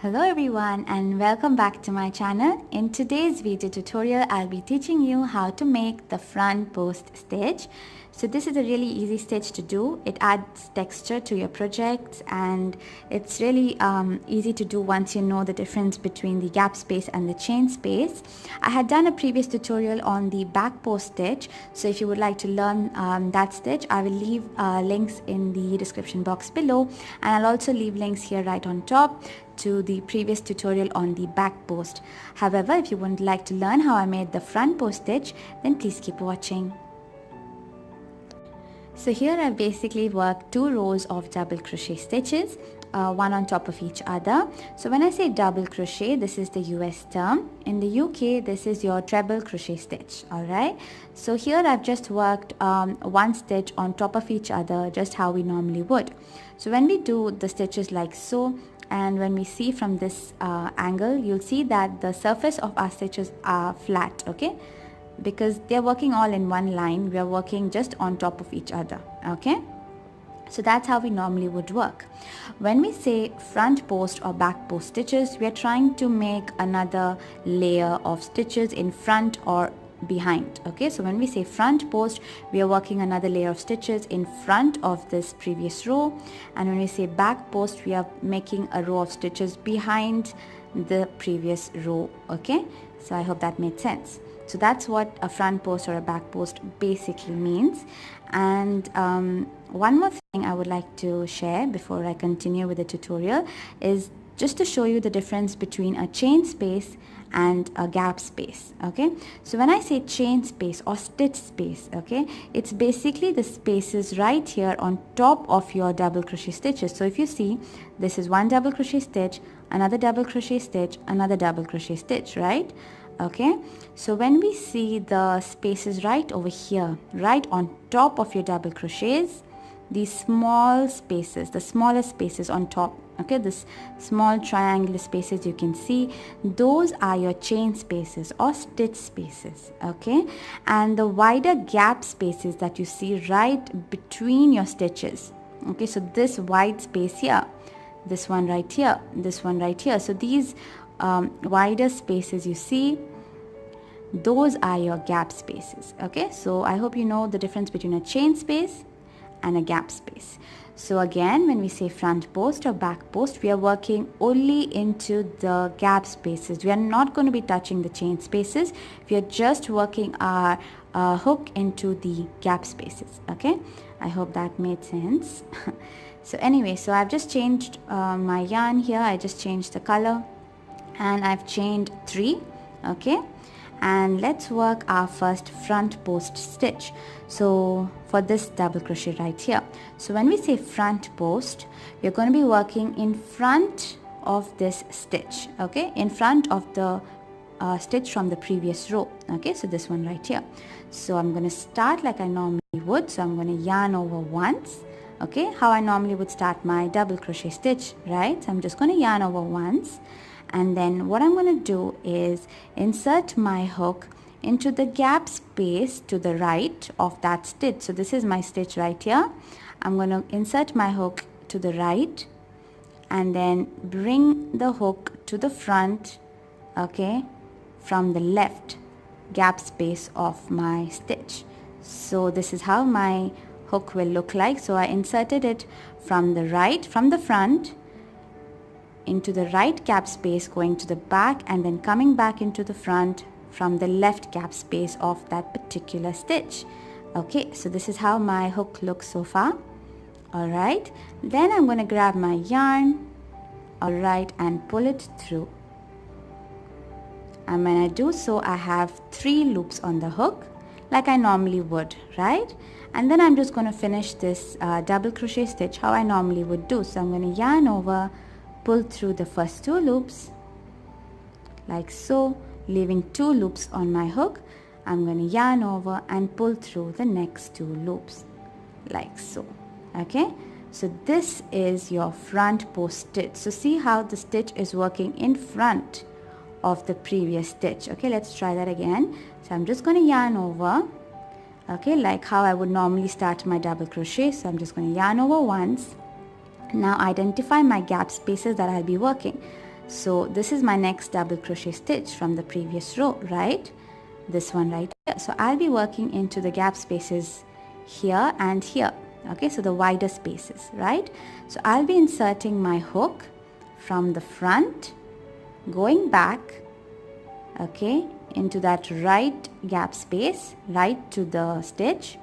Hello everyone and welcome back to my channel. In today's video tutorial, I'll be teaching you how to make the front post stitch. So this is a really easy stitch to do. It adds texture to your projects and it's really easy to do once you know the difference between the gap space and the chain space. I had done a previous tutorial on the back post stitch, so if you would like to learn that stitch, I will leave links in the description box below, and I'll also leave links here right on top to the previous tutorial on the back post. However, if you would like to learn how I made the front post stitch, then please keep watching. So here I've basically worked 2 rows of double crochet stitches, one on top of each other. So when I say double crochet, this is the US term. In the UK, this is your treble crochet stitch. Alright, so here I've just worked one stitch on top of each other, just how we normally would. So when we do the stitches like so, and when we see from this angle, you'll see that the surface of our stitches are flat, okay? Because they're working all in one line, we are working just on top of each other, okay? So that's how we normally would work. When we say front post or back post stitches, we are trying to make another layer of stitches in front or behind, okay? So when we say front post, we are working another layer of stitches in front of this previous row, and when we say back post, we are making a row of stitches behind the previous row, okay? So I hope that made sense. So that's what a front post or a back post basically means. And one more thing I would like to share before I continue with the tutorial is just to show you the difference between a chain space and a gap space, okay? So when I say chain space or stitch space, okay, it's basically the spaces right here on top of your double crochet stitches. So if you see, this is one double crochet stitch, another double crochet stitch, another double crochet stitch, right? Okay, so when we see the spaces right over here, right on top of your double crochets, these small spaces, the smaller spaces on top, okay, this small triangular spaces you can see, those are your chain spaces or stitch spaces, okay? And the wider gap spaces that you see right between your stitches, okay, so this wide space here, this one right here, this one right here, so these wider spaces you see, those are your gap spaces, okay? So I hope you know the difference between a chain space and a gap space. So again, when we say front post or back post, we are working only into the gap spaces. We are not going to be touching the chain spaces. We are just working our hook into the gap spaces, okay? I hope that made sense. So anyway, so I've just changed my yarn here. I just changed the color and I've chained 3, okay? And let's work our first front post stitch. So for this double crochet right here, so when we say front post, we're going to be working in front of this stitch, okay, in front of the stitch from the previous row, okay, so this one right here. So I'm going to start like I normally would. So I'm going to yarn over once, okay, how I normally would start my double crochet stitch, right? So I'm just going to yarn over once, and then what I'm going to do is insert my hook into the gap space to the right of that stitch. So this is my stitch right here. I'm going to insert my hook to the right and then bring the hook to the front, okay, from the left gap space of my stitch. So this is how my hook will look like. So I inserted it from the right, from the front, into the right gap space, going to the back, and then coming back into the front from the left gap space of that particular stitch. Okay, so this is how my hook looks so far. Alright, then I'm going to grab my yarn, alright, and pull it through. And when I do so, I have 3 loops on the hook like I normally would, right? And then I'm just going to finish this double crochet stitch how I normally would do. So I'm going to yarn over, pull through the first 2 loops like so, leaving 2 loops on my hook. I'm going to yarn over and pull through the next 2 loops like so, okay? So this is your front post stitch. So see how the stitch is working in front of the previous stitch, okay? Let's try that again. So I'm just going to yarn over, okay, like how I would normally start my double crochet. So I'm just going to yarn over once. Now identify my gap spaces that I'll be working. So this is my next double crochet stitch from the previous row, right? This one right here. So I'll be working into the gap spaces here and here. Okay, so the wider spaces, right? So I'll be inserting my hook from the front, going back, okay, into that right gap space, right to the stitch,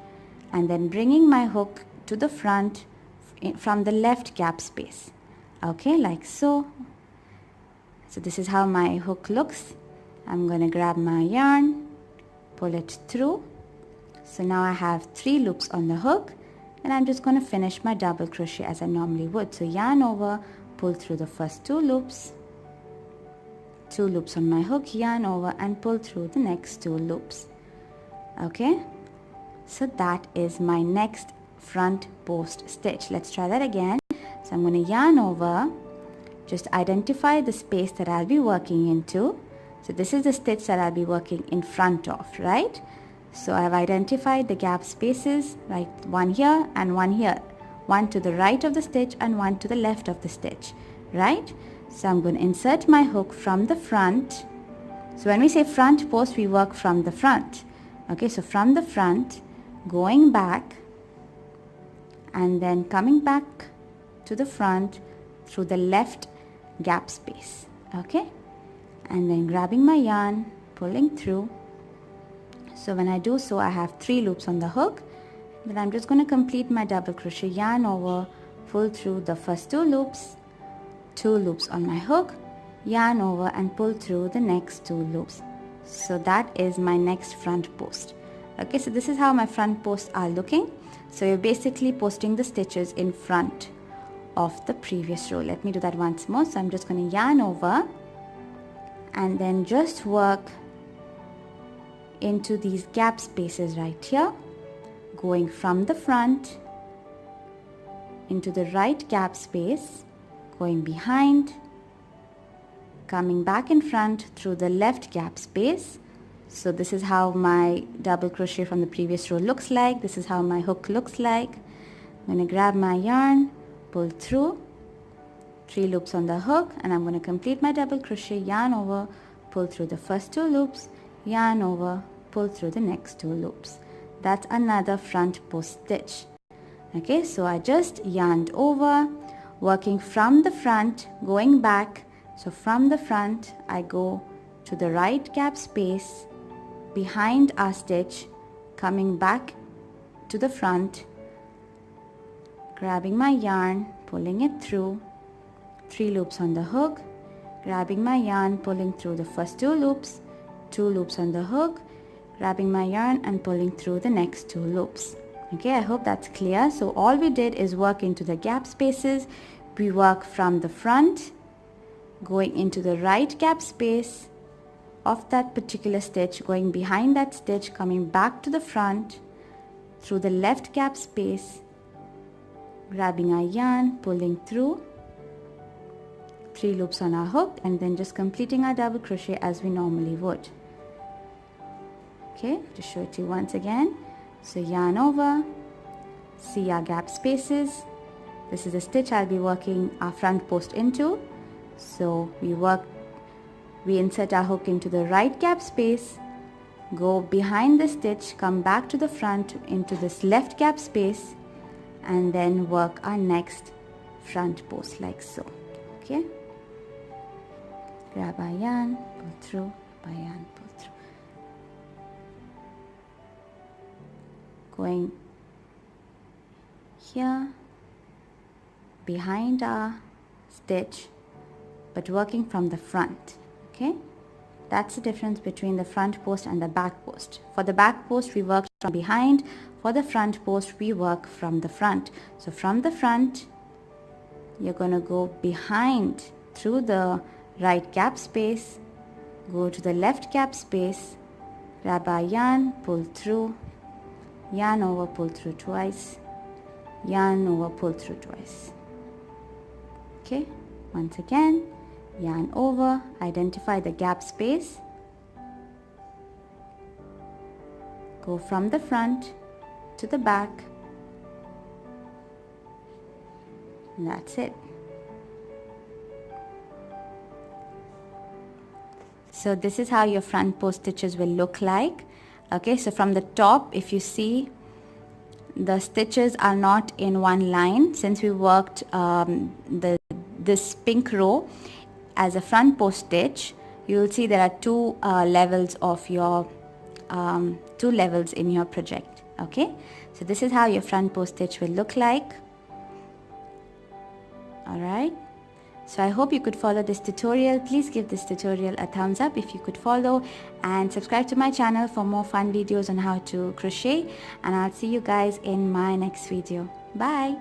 and then bringing my hook to the front from the left gap space. Okay, like so. So this is how my hook looks. I'm going to grab my yarn, pull it through. So now I have 3 loops on the hook, and I'm just going to finish my double crochet as I normally would. So yarn over, pull through the first 2 loops, 2 loops on my hook, yarn over and pull through the next 2 loops. Okay, so that is my next front post stitch. Let's try that again. So I'm going to yarn over, just identify the space that I'll be working into. So this is the stitch that I'll be working in front of, right? So I've identified the gap spaces, right? One here and one here, one to the right of the stitch and one to the left of the stitch, right? So I'm going to insert my hook from the front. So when we say front post, we work from the front. Okay, so from the front, going back and then coming back to the front through the left gap space. Okay, and then grabbing my yarn, pulling through. So when I do so, I have 3 loops on the hook. Then I'm just going to complete my double crochet, yarn over, pull through the first 2 loops, 2 loops on my hook, yarn over and pull through the next 2 loops. So that is my next front post. Okay, so this is how my front posts are looking. So you're basically posting the stitches in front of the previous row. Let me do that once more. So I'm just going to yarn over and then just work into these gap spaces right here, going from the front into the right gap space, going behind, coming back in front through the left gap space. So this is how my double crochet from the previous row looks like. This is how my hook looks like. I'm going to grab my yarn, pull through, 3 loops on the hook, and I'm going to complete my double crochet, yarn over, pull through the first 2 loops, yarn over, pull through the next 2 loops. That's another front post stitch. Okay, so I just yarned over, working from the front, going back. So from the front, I go to the right gap space, behind our stitch, coming back to the front, grabbing my yarn, pulling it through, 3 loops on the hook, grabbing my yarn, pulling through the first 2 loops, 2 loops on the hook, grabbing my yarn and pulling through the next 2 loops. Okay, I hope that's clear. So all we did is work into the gap spaces. We work from the front, going into the right gap space of that particular stitch, going behind that stitch, coming back to the front through the left gap space, grabbing our yarn, pulling through, 3 loops on our hook, and then just completing our double crochet as we normally would. Okay, to show it to you once again. So yarn over, see our gap spaces. This is the stitch I'll be working our front post into. So we insert our hook into the right gap space, go behind the stitch, come back to the front into this left gap space, and then work our next front post like so. Okay, grab our yarn, pull through, grab our yarn, pull through, going here behind our stitch but working from the front. Okay, that's the difference between the front post and the back post. For the back post we work from behind, for the front post we work from the front. So from the front you're going to go behind through the right gap space, go to the left gap space, grab our yarn, pull through, yarn over, pull through twice, yarn over, pull through twice. Okay, once again, yarn over, identify the gap space, go from the front to the back, and that's it. So this is how your front post stitches will look like. Okay, so from the top, if you see, the stitches are not in one line. Since we worked this pink row as a front post stitch, you will see there are two levels of your two levels in your project. Okay, so this is how your front post stitch will look like. Alright, so I hope you could follow this tutorial. Please give this tutorial a thumbs up if you could follow, and subscribe to my channel for more fun videos on how to crochet, and I'll see you guys in my next video. Bye.